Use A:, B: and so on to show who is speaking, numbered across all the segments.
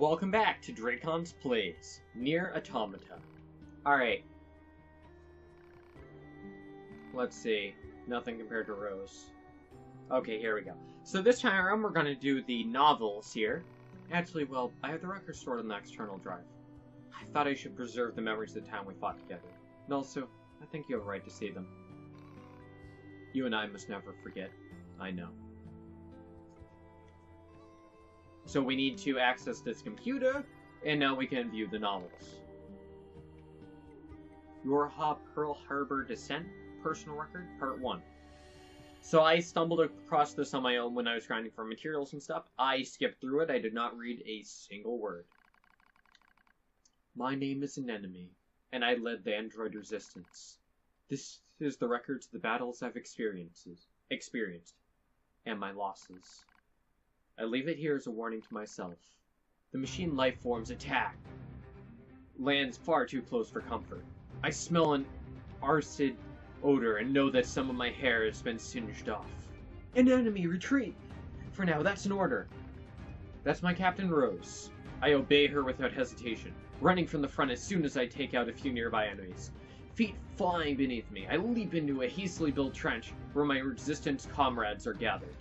A: welcome back to Dracon's Plays, NieR Automata. Alright. Let's see. Nothing compared to Rose. Okay, here we go. So this time around we're gonna do the novels here. Actually, well, I have the record stored on the external drive. I thought I should preserve the memories of the time we fought together. And also, I think you have a right to see them. You and I must never forget. I know. So we need to access this computer, and now we can view the novels. Your Pearl Harbor Descent Personal Record, Part 1. So I stumbled across this on my own when I was grinding for materials and stuff. I skipped through it. I did not read a single word. My name is Anemone, and I led the android resistance. This is the records of the battles I've experienced, and my losses. I leave it here as a warning to myself. The machine life forms attack. Lands far too close for comfort. I smell an acid odor and know that some of my hair has been singed off. An enemy, retreat! For now, that's an order. That's my Captain Rose. I obey her without hesitation, running from the front as soon as I take out a few nearby enemies. Feet flying beneath me, I leap into a hastily built trench where my resistance comrades are gathered.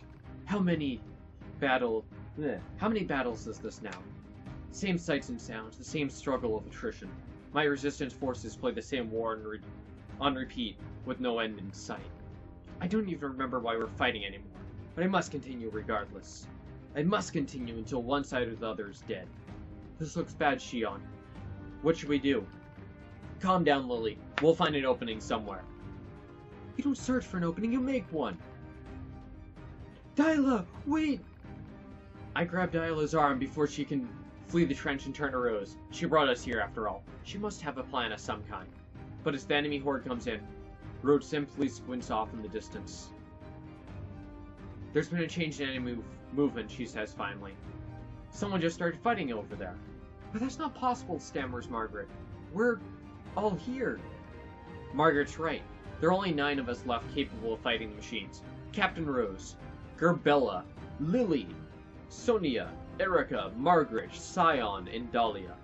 A: How many battles is this now? Same sights and sounds, the same struggle of attrition. My resistance forces play the same war on repeat, with no end in sight. I don't even remember why we're fighting anymore, but I must continue regardless. I must continue until one side or the other is dead. This looks bad, Shion. What should we do? Calm down, Lily. We'll find an opening somewhere. You don't search for an opening, you make one! Dyla, wait! I grab Dyla's arm before she can flee the trench and turn to Rose. She brought us here after all. She must have a plan of some kind. But as the enemy horde comes in, Rose simply squints off in the distance. There's been a change in enemy movement, she says finally. Someone just started fighting over there. But that's not possible, stammers Margaret. We're all here. Margaret's right. There are only 9 of us left capable of fighting the machines. Captain Rose, Gerbella, Lily, Sonia, Erica, Margaret, Scion, and Dahlia.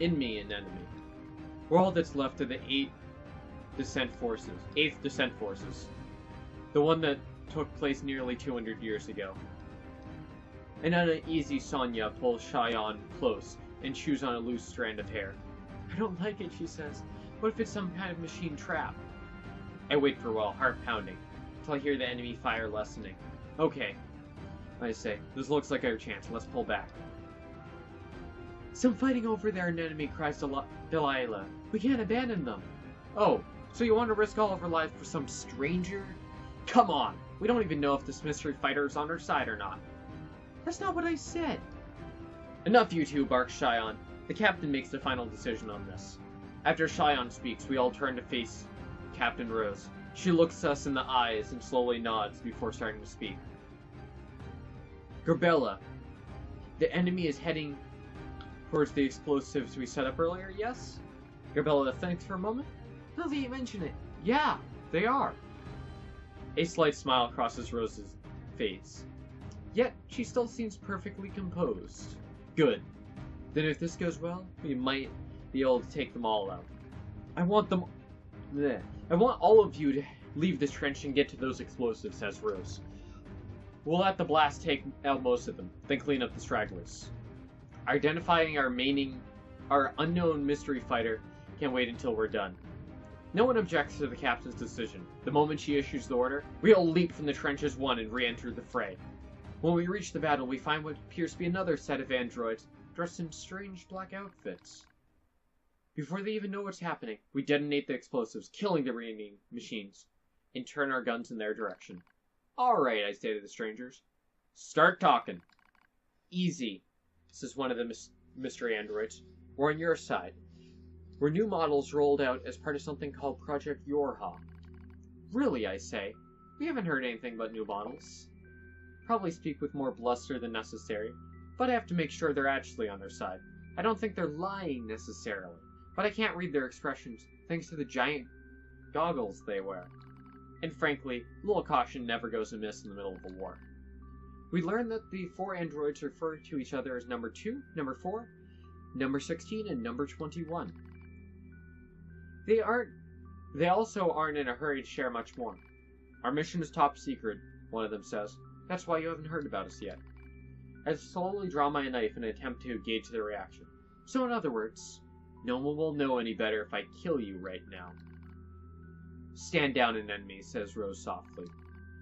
A: In me, an enemy. We're all that's left of the 8th Descent Forces. The one that took place nearly 200 years ago. An uneasy Sonia pulls Scion close and chews on a loose strand of hair. I don't like it, she says. What if it's some kind of machine trap? I wait for a while, heart pounding, until I hear the enemy fire lessening. Okay, I say, this looks like our chance. Let's pull back. Some fighting over there, an enemy cries to Delilah. We can't abandon them. Oh, so you want to risk all of our lives for some stranger? Come on! We don't even know if this mystery fighter is on our side or not. That's not what I said. Enough, you two, barks Shion. The captain makes the final decision on this. After Shion speaks, we all turn to face Captain Rose. She looks us in the eyes and slowly nods before starting to speak. Gerbella, the enemy is heading towards the explosives we set up earlier, yes? Gerbella thinks for a moment. Now that you mention it, yeah, they are. A slight smile crosses Rose's face. Yet, she still seems perfectly composed. Good. Then if this goes well, we might be able to take them all out. I want all of you to leave this trench and get to those explosives, says Rose. We'll let the blast take out most of them, then clean up the stragglers. Identifying our unknown mystery fighter can't wait until we're done. No one objects to the captain's decision. The moment she issues the order, we all leap from the trench as one and re-enter the fray. When we reach the battle, we find what appears to be another set of androids dressed in strange black outfits. Before they even know what's happening, we detonate the explosives, killing the remaining machines, and turn our guns in their direction. Alright, I say to the strangers. Start talking. Easy, says one of the mystery androids. We're on your side. We're new models rolled out as part of something called Project Yorha. Really, I say. We haven't heard anything about new models. Probably speak with more bluster than necessary, but I have to make sure they're actually on their side. I don't think they're lying necessarily, but I can't read their expressions thanks to the giant goggles they wear. And frankly, a little caution never goes amiss in the middle of a war. We learn that the 4 androids refer to each other as number 2, number 4, number 16, and number 21. They also aren't in a hurry to share much more. Our mission is top secret, one of them says. That's why you haven't heard about us yet. I slowly draw my knife in an attempt to gauge their reaction. So in other words, no one will know any better if I kill you right now. Stand down, Anemone, says Rose softly.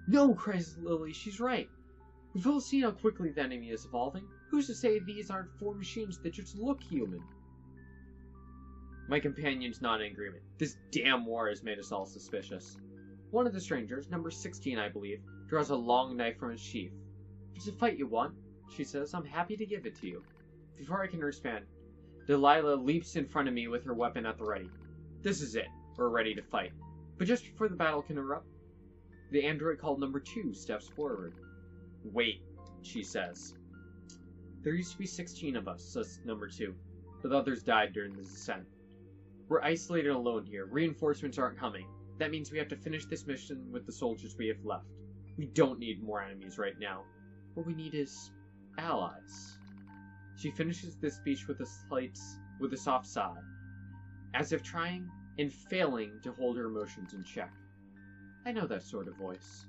A: No, cries Lily, she's right. We've all seen how quickly the enemy is evolving. Who's to say these aren't 4 machines that just look human? My companion's not in agreement. This damn war has made us all suspicious. One of the strangers, number 16 I believe, draws a long knife from its sheath. If it's a fight you want, she says, I'm happy to give it to you. Before I can respond, Delilah leaps in front of me with her weapon at the ready. This is it. We're ready to fight. But just before the battle can erupt, the android called number 2 steps forward. Wait, she says. There used to be 16 of us, says number 2, but others died during the descent. We're isolated and alone here. Reinforcements aren't coming. That means we have to finish this mission with the soldiers we have left. We don't need more enemies right now. What we need is allies. She finishes this speech with a soft sigh, as if trying and failing to hold her emotions in check. I know that sort of voice.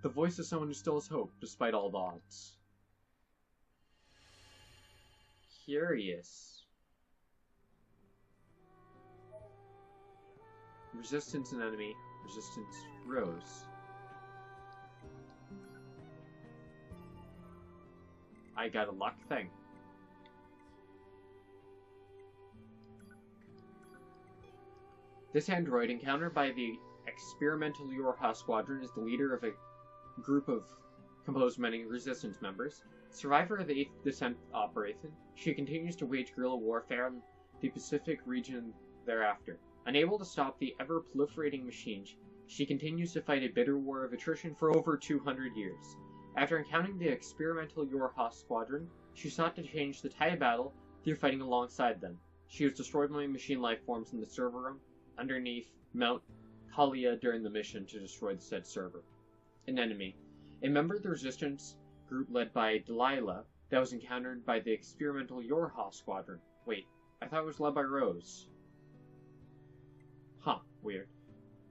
A: The voice of someone who still has hope, despite all the odds. Curious. Resistance an enemy. Resistance Rose. I got a luck thing. This android, encountered by the experimental Yorha squadron, is the leader of a group composed of many resistance members. Survivor of the 8th Descent operation, she continues to wage guerrilla warfare in the Pacific region thereafter. Unable to stop the ever-proliferating machines, she continues to fight a bitter war of attrition for over 200 years. After encountering the experimental Yorha squadron, she sought to change the tide of battle through fighting alongside them. She was destroyed by machine life forms in the server room underneath Mount Kalia during the mission to destroy the said server. An enemy. A member of the resistance group led by Delilah that was encountered by the experimental Yorha squadron. Wait, I thought it was led by Rose. Huh, weird.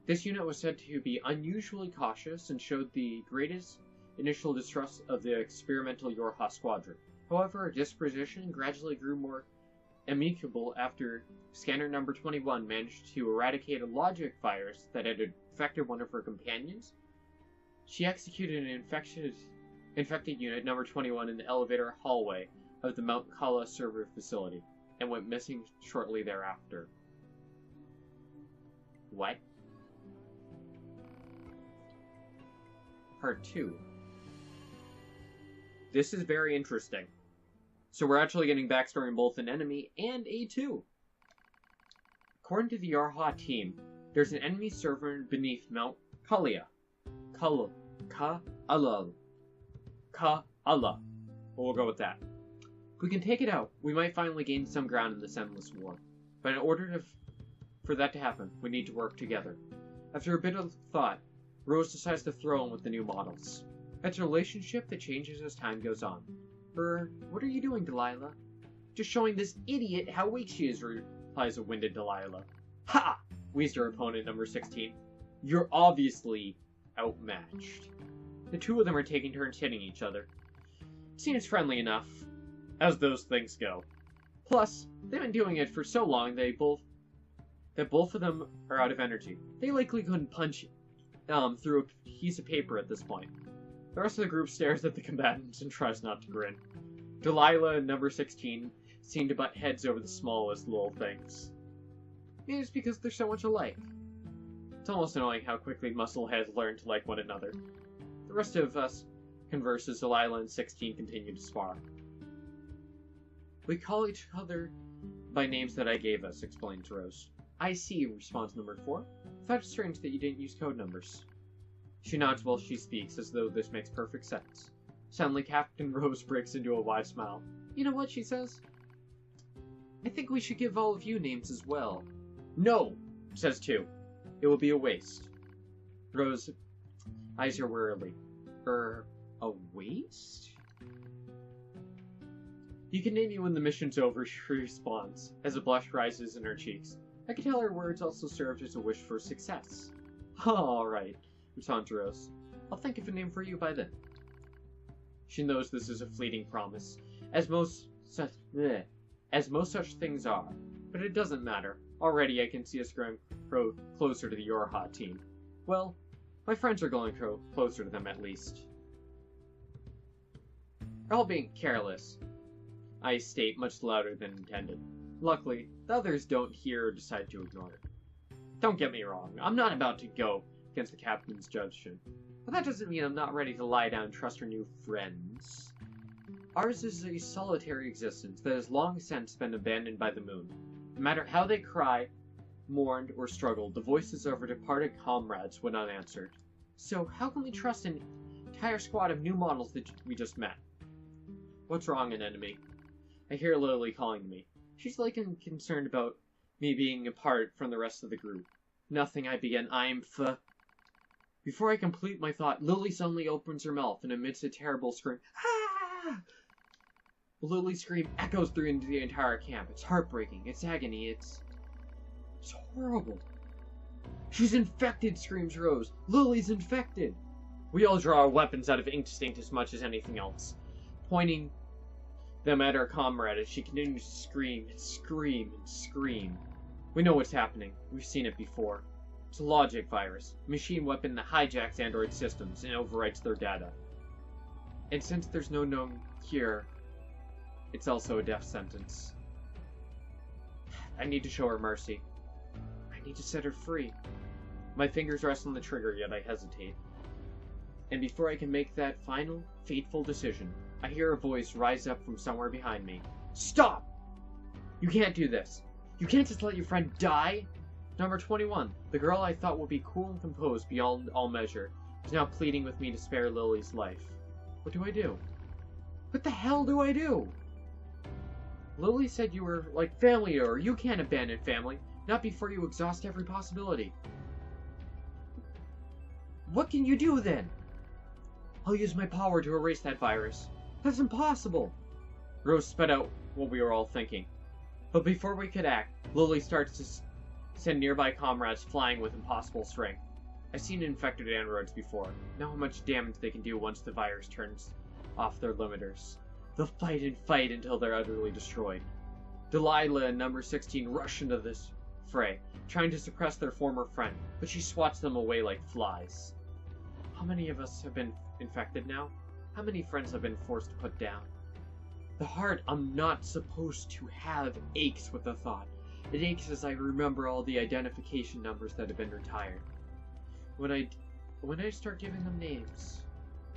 A: This unit was said to be unusually cautious and showed the greatest initial distrust of the experimental Yorha squadron. However, her disposition gradually grew more amicable after scanner number 21 managed to eradicate a logic virus that had infected one of her companions. She executed an infected unit number 21 in the elevator hallway of the Mount Kala server facility, and went missing shortly thereafter. What? Part 2. This is very interesting. So we're actually getting backstory on both an enemy and A2. According to the Yorha team, there's an enemy server beneath Mount Kalia. Ka'Alal. We'll go with that. If we can take it out, we might finally gain some ground in this endless war. But in order for that to happen, we need to work together. After a bit of thought, Rose decides to throw in with the new models. It's a relationship that changes as time goes on. What are you doing, Delilah? Just showing this idiot how weak she is, replies a winded Delilah. Ha! Wheezed her opponent, number 16. You're obviously outmatched. The two of them are taking turns hitting each other. Seems friendly enough, as those things go. Plus, they've been doing it for so long that both of them are out of energy. They likely couldn't punch through a piece of paper at this point. The rest of the group stares at the combatants and tries not to grin. Delilah and number 16 seem to butt heads over the smallest little things. Maybe it's because they're so much alike. It's almost annoying how quickly muscleheads learn to like one another. The rest of us converse as Delilah and 16 continue to spar. We call each other by names that I gave us, explains Rose. I see, responds number 4. I thought it strange that you didn't use code numbers. She nods while she speaks, as though this makes perfect sense. Suddenly, Captain Rose breaks into a wide smile. You know what, she says? I think we should give all of you names as well. No, says 2. It will be a waste. Rose eyes her wearily. A waste? You can name me when the mission's over, she responds, as a blush rises in her cheeks. I can tell her words also served as a wish for success. Alright, responds Rose. I'll think of a name for you by then. She knows this is a fleeting promise, as most such things are, but it doesn't matter. Already I can see us growing closer to the Yorha team. Well, my friends are going closer to them at least. They're all being careless, I state much louder than intended. Luckily, the others don't hear or decide to ignore it. Don't get me wrong, I'm not about to go against the captain's judgment, but that doesn't mean I'm not ready to lie down and trust our new friends. Ours is a solitary existence that has long since been abandoned by the moon. No matter how they cried, mourned, or struggled, the voices of our departed comrades went unanswered. So how can we trust an entire squad of new models that we just met? What's wrong, Anemone? I hear Lily calling to me. She's concerned about me being apart from the rest of the group. Nothing, I begin. Before I complete my thought, Lily suddenly opens her mouth and emits a terrible scream. Ah! Lily's scream echoes through the entire camp. It's heartbreaking. It's agony. It's horrible. She's infected, screams Rose. Lily's infected. We all draw our weapons out of instinct as much as anything else, pointing them at our comrade as she continues to scream and scream and scream. We know what's happening. We've seen it before. It's a logic virus, a machine weapon that hijacks android systems and overwrites their data. And since there's no known cure, it's also a death sentence. I need to show her mercy. I need to set her free. My fingers rest on the trigger, yet I hesitate. And before I can make that final, fateful decision, I hear a voice rise up from somewhere behind me. Stop! You can't do this. You can't just let your friend die. Number 21, the girl I thought would be cool and composed beyond all measure, is now pleading with me to spare Lily's life. What do I do? What the hell do I do? Lily said you were like family to her. You can't abandon family, not before you exhaust every possibility. What can you do then? I'll use my power to erase that virus. That's impossible. Rose sped out what we were all thinking. But before we could act, Lily starts to send nearby comrades flying with impossible strength. I've seen infected androids before. Know how much damage they can do once the virus turns off their limiters. They'll fight and fight until they're utterly destroyed. Delilah and number 16 rush into this fray, trying to suppress their former friend, but she swats them away like flies. How many of us have been infected now? How many friends have been forced to put down? The heart I'm not supposed to have aches with the thought. It aches as I remember all the identification numbers that have been retired. When I start giving them names,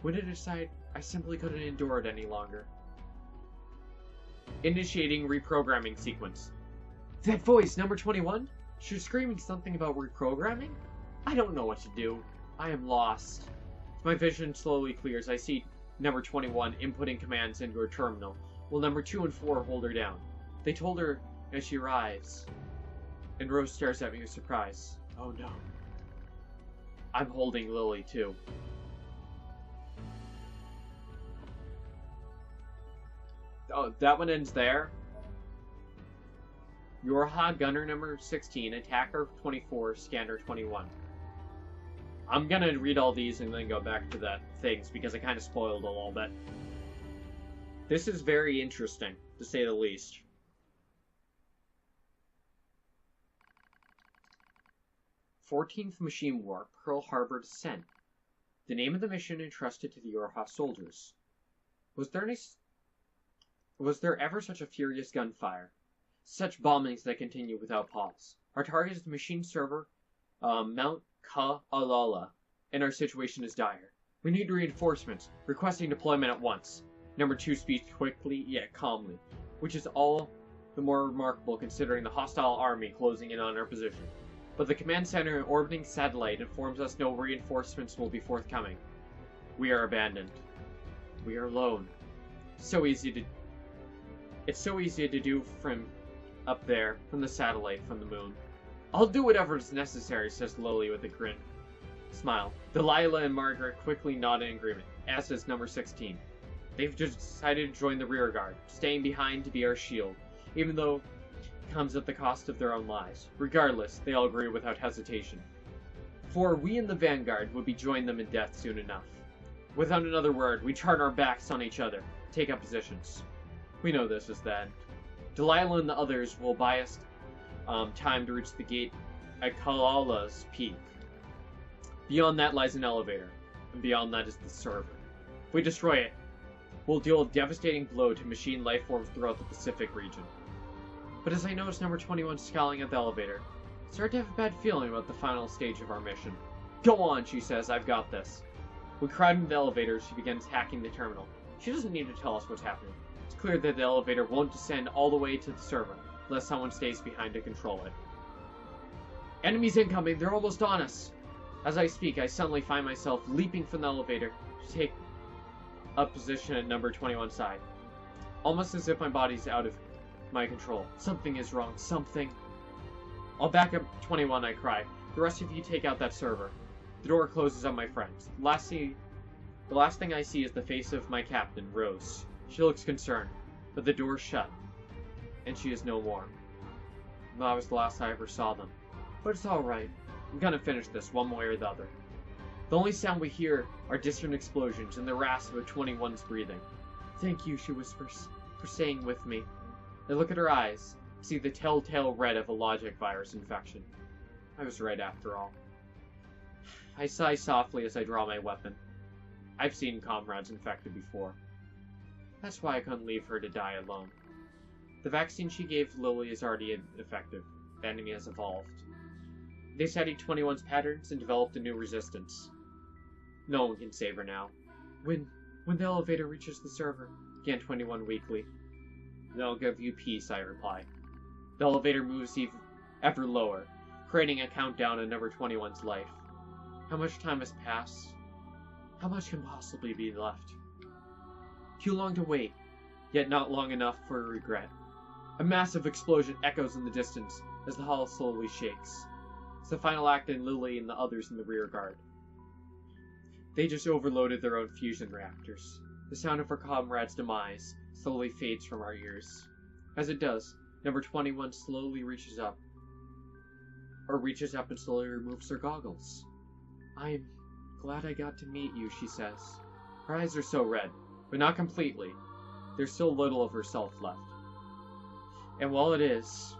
A: when I decide I simply couldn't endure it any longer. Initiating reprogramming sequence. That voice, number 21? She's screaming something about reprogramming? I don't know what to do. I am lost. As my vision slowly clears, I see number 21 inputting commands into her terminal, while number 2 and 4 hold her down. They told her as she arrives, and Rose stares at me with surprise. Oh no. I'm holding Lily too. Oh, that one ends there. Yorha, Gunner number 16, Attacker 24, Scanner 21. I'm gonna read all these and then go back to the things, because I kind of spoiled a little bit. This is very interesting, to say the least. "14th Machine War, Pearl Harbor Descent. The name of the mission entrusted to the Yorha soldiers. Was there ever such a furious gunfire? Such bombings that continue without pause. Our target is the machine server, Mount Ka'alala, and our situation is dire. We need reinforcements, requesting deployment at once." Number 2 speaks quickly yet calmly, which is all the more remarkable considering the hostile army closing in on our position. But the command center orbiting satellite informs us no reinforcements will be forthcoming. We are abandoned. We are alone. It's so easy to do from up there, from the satellite, from the moon. "I'll do whatever is necessary," says Lily with a grin. Smile. Delilah and Margaret quickly nod in agreement, as does number 16. They've just decided to join the rear guard, staying behind to be our shield, even though it comes at the cost of their own lives. Regardless, they all agree without hesitation. For we in the vanguard would be joining them in death soon enough. Without another word, we turn our backs on each other, take up positions. We know this is the end. Delilah and the others will buy us time to reach the gate at Kalala's peak. Beyond that lies an elevator, and beyond that is the server. If we destroy it, we'll deal a devastating blow to machine life forms throughout the Pacific region. But as I notice number 21 scowling at the elevator, I start to have a bad feeling about the final stage of our mission. Go on, she says, I've got this. We crowd into the elevator, she begins hacking the terminal. She doesn't need to tell us what's happening. It's clear that the elevator won't descend all the way to the server, unless someone stays behind to control it. Enemies incoming, they're almost on us! As I speak, I suddenly find myself leaping from the elevator to take up position at number 21's side. Almost as if my body's out of my control. Something is wrong, something. I'll back up 21, I cry. The rest of you take out that server. The door closes on my friends. The last thing I see is the face of my captain, Rose. She looks concerned, but the door's shut, and she is no more. That was the last I ever saw them. But it's alright. I'm gonna finish this one way or the other. The only sound we hear are distant explosions and the rasp of 21's breathing. Thank you, she whispers, for staying with me. I look at her eyes, see the telltale red of a logic virus infection. I was right after all. I sigh softly as I draw my weapon. I've seen comrades infected before. That's why I couldn't leave her to die alone. The vaccine she gave Lily is already effective. The enemy has evolved. They studied 21's patterns and developed a new resistance. No one can save her now. When the elevator reaches the server, began 21 weakly. Then I'll give you peace, I reply. The elevator moves ever lower, creating a countdown on number 21's life. How much time has passed? How much can possibly be left? Too long to wait, yet not long enough for regret. A massive explosion echoes in the distance as the hall slowly shakes. It's the final act in Lily and the others in the rear guard. They just overloaded their own fusion reactors. The sound of our comrades' demise slowly fades from our ears. As it does, number 21 slowly reaches up and slowly removes her goggles. I'm glad I got to meet you, she says. Her eyes are so red, but not completely. There's still little of herself left. And while it is,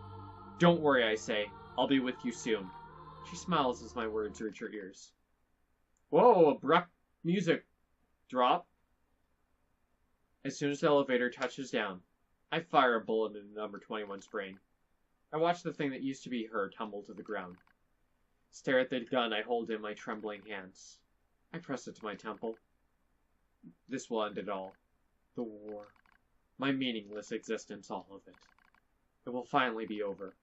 A: don't worry, I say, I'll be with you soon. She smiles as my words reach her ears. Whoa, abrupt music drop. As soon as the elevator touches down, I fire a bullet into number 21's brain. I watch the thing that used to be her tumble to the ground. Stare at the gun I hold in my trembling hands. I press it to my temple. This will end it all. The war. My meaningless existence, all of it. It will finally be over.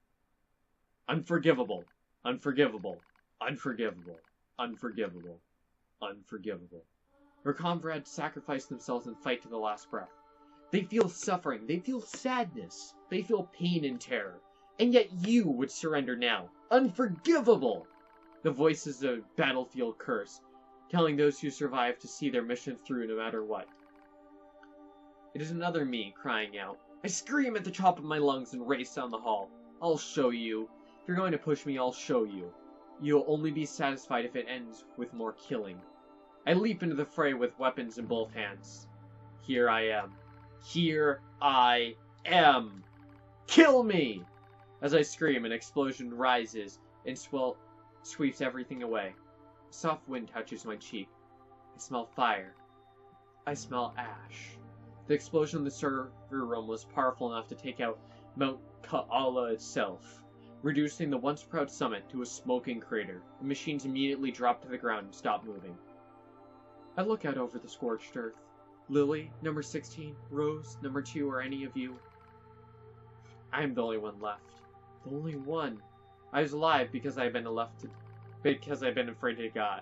A: Unforgivable. Unforgivable. Unforgivable. Unforgivable. Unforgivable. Her comrades sacrifice themselves and fight to the last breath. They feel suffering. They feel sadness. They feel pain and terror. And yet you would surrender now. Unforgivable! The voices of a battlefield curse, telling those who survive to see their mission through no matter what. It is another me crying out. I scream at the top of my lungs and race down the hall. I'll show you. If you're going to push me, I'll show you. You'll only be satisfied if it ends with more killing. I leap into the fray with weapons in both hands. Here I am. Here I am! Kill me! As I scream, an explosion rises and sweeps everything away. A soft wind touches my cheek. I smell fire. I smell ash. The explosion in the server room was powerful enough to take out Mount Ka'ala itself, reducing the once proud summit to a smoking crater. The machines immediately dropped to the ground and stopped moving. I look out over the scorched earth. Lily, number 16, Rose, number 2, or any of you. I am the only one left. The only one. I was alive because I've been afraid to die.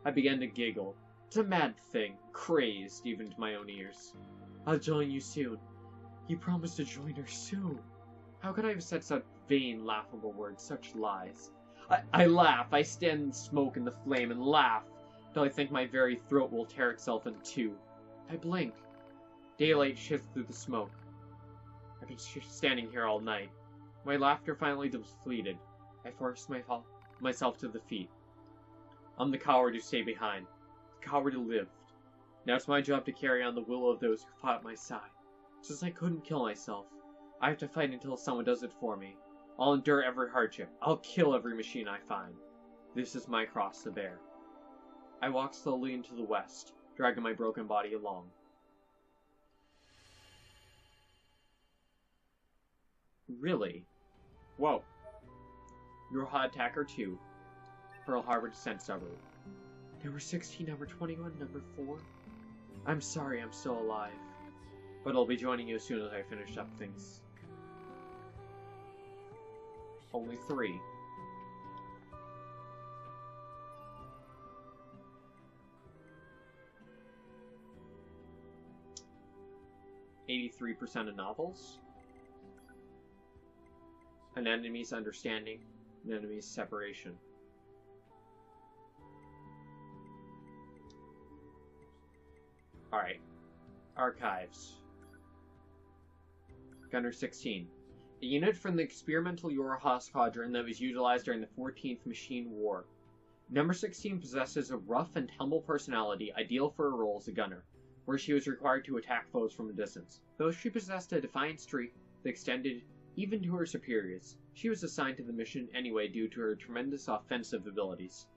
A: I began to giggle. It's a mad thing, crazed even to my own ears. I'll join you soon. You promised to join her soon. How could I have said such vain, laughable words, such lies? I laugh. I stand in the smoke and the flame and laugh till I think my very throat will tear itself in two. I blink. Daylight shifts through the smoke. I've been standing here all night. My laughter finally depleted. I force myself to the feet. I'm the coward who stayed behind. The coward who lived. Now it's my job to carry on the will of those who fought at my side. Since I couldn't kill myself, I have to fight until someone does it for me. I'll endure every hardship. I'll kill every machine I find. This is my cross to bear. I walk slowly into the west, dragging my broken body along. Really? Whoa. Yorha Attacker 2. Pearl Harbor Descent Suburb. Number 16, number 21, number 4. I'm sorry I'm still alive. But I'll be joining you as soon as I finish up things. Only 3. "83% of novels. An enemy's understanding, an enemy's separation." Alright. Archives. Gunner 16. A unit from the experimental Yorha squadron that was utilized during the 14th Machine War. Number 16 possesses a rough and tumble personality ideal for a role as a gunner, where she was required to attack foes from a distance. Though she possessed a defiant streak that extended even to her superiors, she was assigned to the mission anyway due to her tremendous offensive abilities.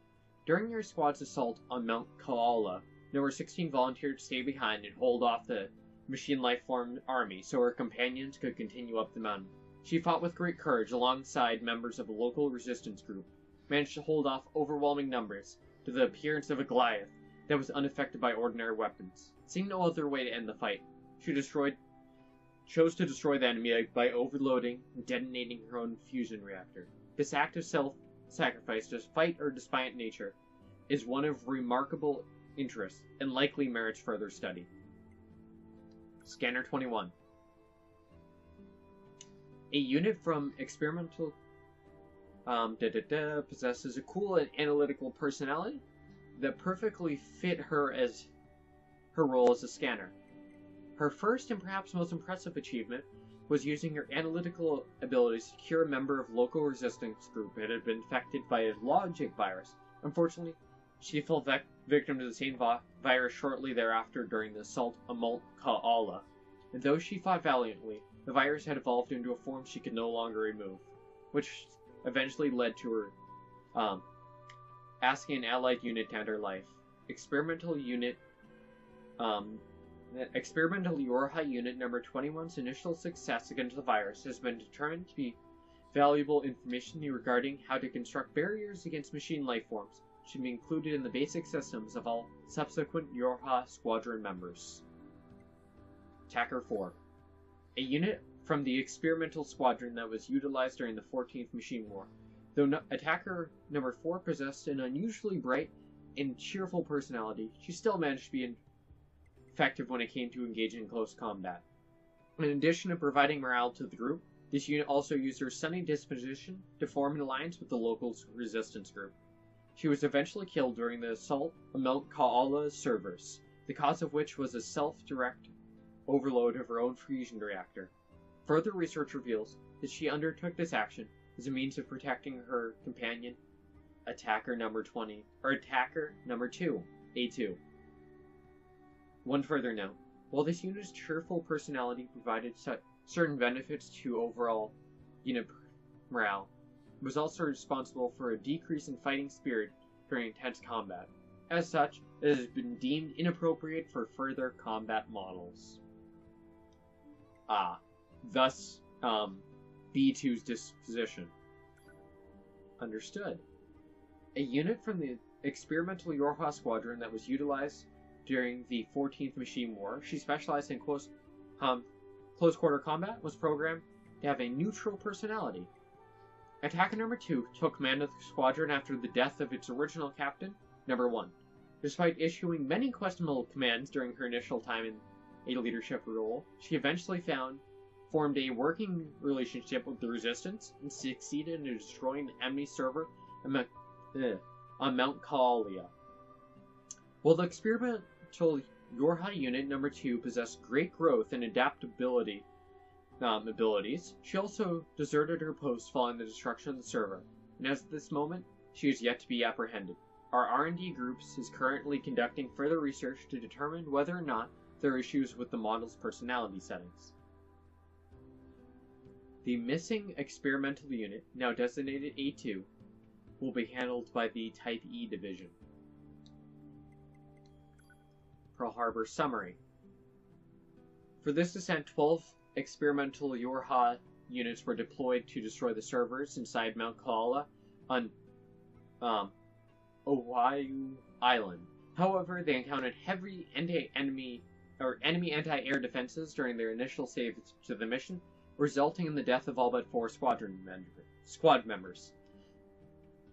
A: During her squad's assault on Mount Kaala, Number 16 volunteered to stay behind and hold off the machine life-form army so her companions could continue up the mountain. She fought with great courage alongside members of a local resistance group, managed to hold off overwhelming numbers to the appearance of a Goliath that was unaffected by ordinary weapons. Seeing no other way to end the fight, she chose to destroy the enemy by overloading and detonating her own fusion reactor. This act of self-sacrifice, despite her defiant nature, is one of remarkable interest and likely merits further study. Scanner 21. A unit from experimental possesses a cool and analytical personality that perfectly fit her as her role as a scanner. Her first and perhaps most impressive achievement was using her analytical abilities to cure a member of local resistance group that had been infected by a logic virus. Unfortunately, she fell victim to the same virus shortly thereafter during the assault on Mount Kaala. And though she fought valiantly, the virus had evolved into a form she could no longer remove, which eventually led to her asking an allied unit to end her life. Experimental Yorha Unit Number 21's initial success against the virus has been determined to be valuable information regarding how to construct barriers against machine lifeforms. Should be included in the basic systems of all subsequent Yorha squadron members. Attacker 4. A unit from the experimental squadron that was utilized during the 14th Machine War. Though Attacker number 4 possessed an unusually bright and cheerful personality, she still managed to be effective when it came to engaging in close combat. In addition to providing morale to the group, this unit also used her sunny disposition to form an alliance with the local resistance group. She was eventually killed during the assault on Mount Kaala's servers, the cause of which was a self-direct overload of her own fusion reactor. Further research reveals that she undertook this action as a means of protecting her companion, Attacker number 2, A2. One further note, while this unit's cheerful personality provided certain benefits to overall unit morale, it was also responsible for a decrease in fighting spirit during intense combat. As such, it has been deemed inappropriate for further combat models. Thus, B2's disposition. Understood. A unit from the experimental Yorha squadron that was utilized during the 14th Machine War, she specialized in close quarter combat, was programmed to have a neutral personality. Attacker number 2 took command of the squadron after the death of its original captain, number 1. Despite issuing many questionable commands during her initial time in a leadership role, she eventually formed a working relationship with the Resistance and succeeded in destroying the enemy server on Mount Kaalia. While the experimental Yorha Unit number 2 possessed great growth and adaptability abilities, she also deserted her post following the destruction of the server, and as of this moment, she is yet to be apprehended. Our R&D groups is currently conducting further research to determine whether or not there are issues with the model's personality settings. The missing experimental unit, now designated A2, will be handled by the Type E division. Pearl Harbor Summary. For this descent, 12 experimental Yorha units were deployed to destroy the servers inside Mount Kaalia on Oahu Island. However, they encountered heavy enemy anti-air defenses during their initial save to the mission, resulting in the death of all but 4 squad members.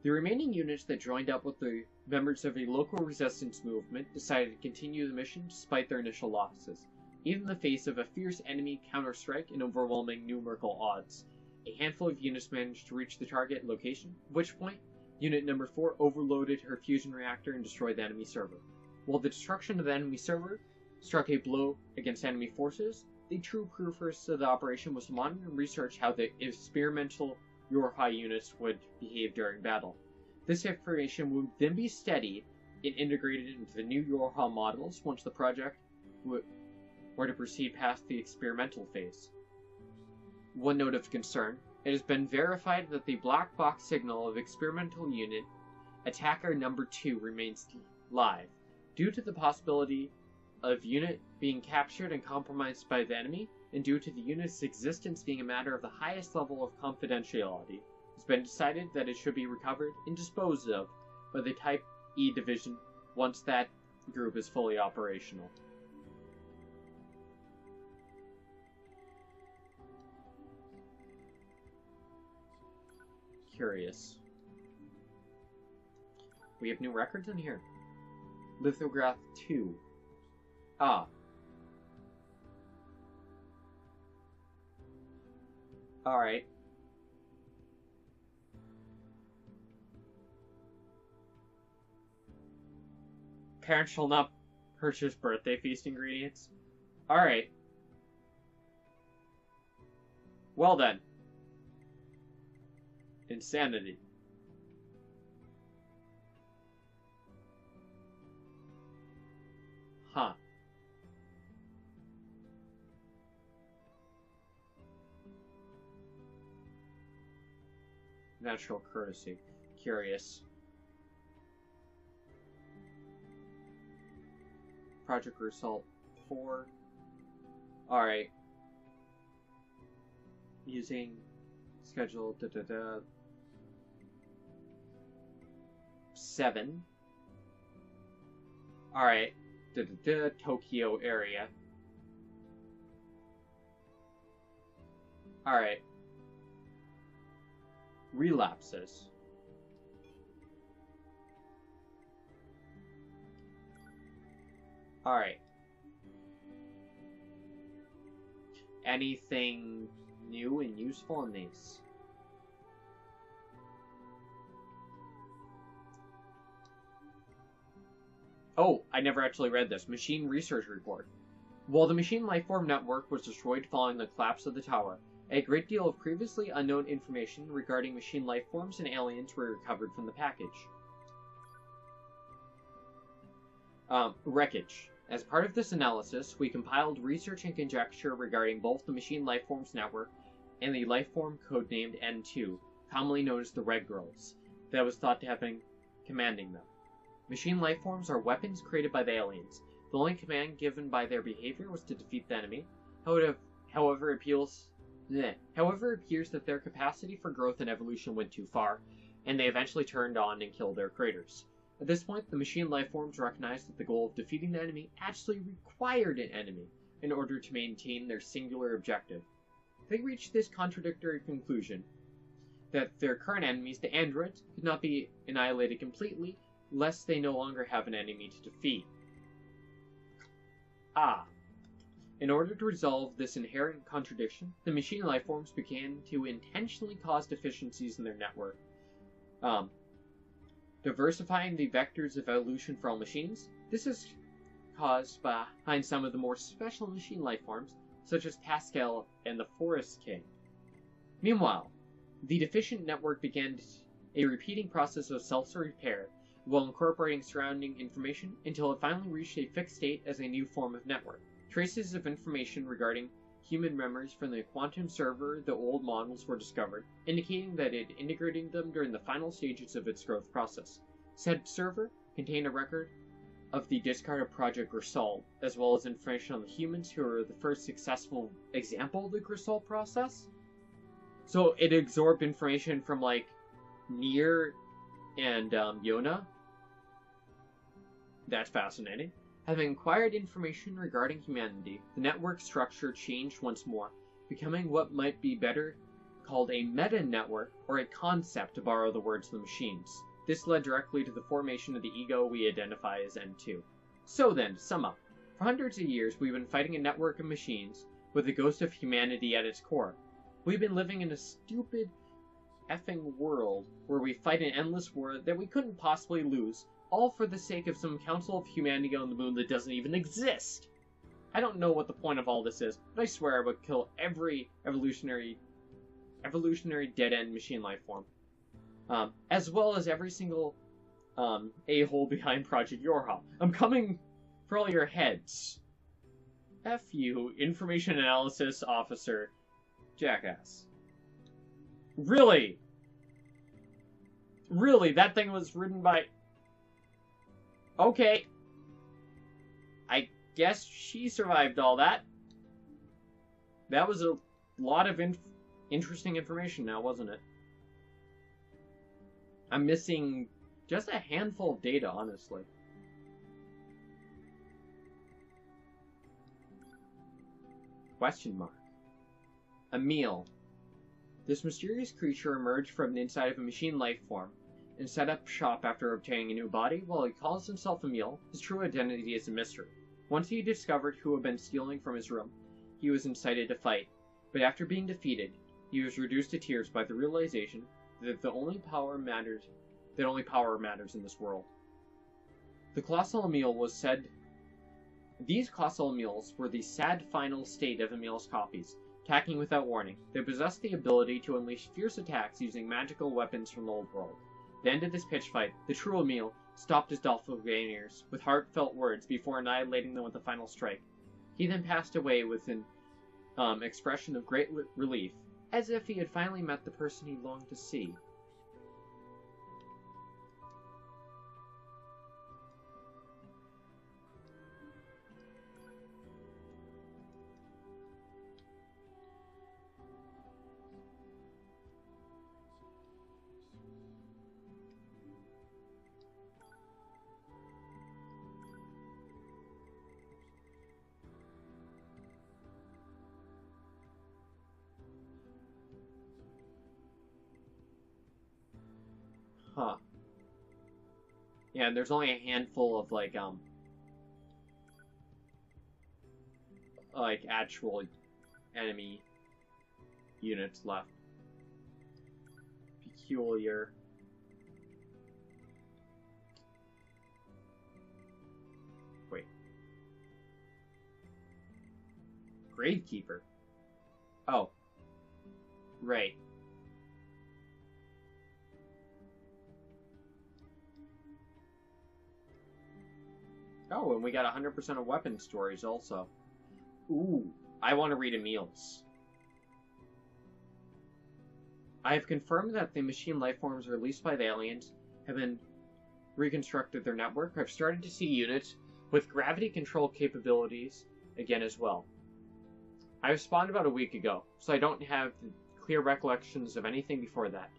A: The remaining units that joined up with the members of a local resistance movement decided to continue the mission despite their initial losses, even in the face of a fierce enemy counter-strike and overwhelming numerical odds. A handful of units managed to reach the target location, at which point Unit number 4 overloaded her fusion reactor and destroyed the enemy server. While the destruction of the enemy server struck a blow against enemy forces, the true purpose of the operation was to monitor and research how the experimental Yorha units would behave during battle. This information would then be studied and integrated into the new Yorha models once the project were to proceed past the experimental phase. One note of concern: it has been verified that the black box signal of experimental unit attacker number 2 remains live, due to the possibility of unit being captured and compromised by the enemy, and due to the unit's existence being a matter of the highest level of confidentiality. It's been decided that it should be recovered and disposed of by the Type E division once that group is fully operational. Curious. We have new records in here. Lithograph 2. Ah. Alright. Parents shall not purchase birthday feast ingredients. Alright. Well then. Insanity. Huh. Natural courtesy. Curious. Project Result 4. Alright. Using schedule 7. Alright. Tokyo area. Alright. Relapses. Alright. Anything new and useful in these? Oh, I never actually read this. Machine Research Report. While the Machine Lifeform Network was destroyed following the collapse of the tower, a great deal of previously unknown information regarding machine lifeforms and aliens were recovered from the package. Wreckage. As part of this analysis, we compiled research and conjecture regarding both the Machine Lifeforms Network and the lifeform codenamed N2, commonly known as the Red Girls, that was thought to have been commanding them. Machine lifeforms are weapons created by the aliens. The only command given by their behavior was to defeat the enemy. However, it appears that their capacity for growth and evolution went too far, and they eventually turned on and killed their creators. At this point, the machine lifeforms recognized that the goal of defeating the enemy actually required an enemy in order to maintain their singular objective. They reached this contradictory conclusion that their current enemies, the androids, could not be annihilated completely, lest they no longer have an enemy to defeat. In order to resolve this inherent contradiction, the machine lifeforms began to intentionally cause deficiencies in their network, diversifying the vectors of evolution for all machines. This is caused behind some of the more special machine life forms, such as Pascal and the Forest King. Meanwhile, the deficient network began a repeating process of self-repair while incorporating surrounding information until it finally reached a fixed state as a new form of network. Traces of information regarding human memories from the quantum server the old models were discovered, indicating that it integrated them during the final stages of its growth process. Said server contained a record of the discarded Project Grisol, as well as information on the humans who were the first successful example of the Grisol process. So it absorbed information from, like, NieR and Yona. That's fascinating. Having acquired information regarding humanity, the network structure changed once more, becoming what might be better called a meta-network, or a concept to borrow the words of the machines. This led directly to the formation of the ego we identify as N2. So then, to sum up, for hundreds of years we've been fighting a network of machines with the ghost of humanity at its core. We've been living in a stupid effing world where we fight an endless war that we couldn't possibly lose, all for the sake of some Council of Humanity on the moon that doesn't even exist. I don't know what the point of all this is, but I swear I would kill every evolutionary dead-end machine life form. As well as every single a-hole behind Project Yorha. I'm coming for all your heads. F you, Information Analysis Officer Jackass. Really? Really? That thing was written by... Okay. I guess she survived all that. That was a lot of interesting information now, wasn't it? I'm missing just a handful of data, honestly. Question mark. Emile. This mysterious creature emerged from the inside of a machine life form and set up shop after obtaining a new body. While he calls himself Emile, his true identity is a mystery. Once he discovered who had been stealing from his room, he was incited to fight, but after being defeated, he was reduced to tears by the realization that only power matters in this world. The Colossal Emile was said... These Colossal Emiles were the sad final state of Emile's copies, attacking without warning. They possessed the ability to unleash fierce attacks using magical weapons from the old world. At the end of this pitch fight, the true Emile stopped his doppelgangers with heartfelt words before annihilating them with a final strike. He then passed away with an expression of great relief, as if he had finally met the person he longed to see. Huh. Yeah, and there's only a handful of, like actual enemy units left. Peculiar. Wait. Gravekeeper. Oh. Right. Oh, and we got 100% of weapon stories also. Ooh, I want to read Emile's. I have confirmed that the machine life forms released by the aliens have been reconstructed their network. I've started to see units with gravity control capabilities again as well. I spawned about a week ago, so I don't have clear recollections of anything before that.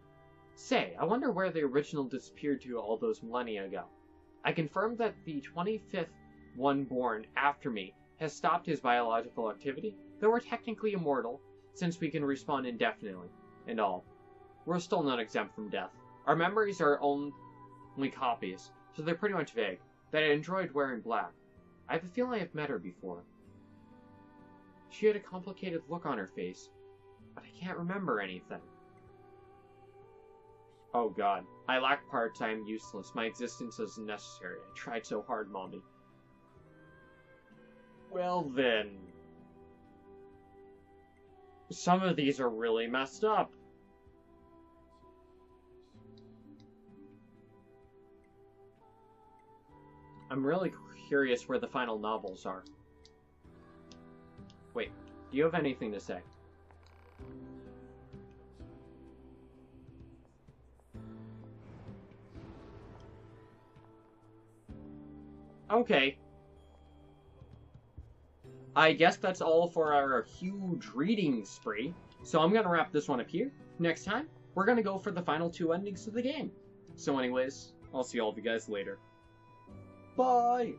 A: Say, I wonder where the original disappeared to all those millennia ago. I confirmed that the 25th one born after me has stopped his biological activity, though we're technically immortal, since we can respawn indefinitely, and all. We're still not exempt from death. Our memories are only copies, so they're pretty much vague. That I enjoyed wearing black. I have a feeling I've met her before. She had a complicated look on her face, but I can't remember anything. Oh god. I lack parts, I am useless. My existence is necessary. I tried so hard, Mommy. Well then... Some of these are really messed up. I'm really curious where the final novels are. Wait, do you have anything to say? Okay. I guess that's all for our huge reading spree. So I'm going to wrap this one up here. Next time, we're going to go for the final 2 endings of the game. So anyways, I'll see all of you guys later. Bye!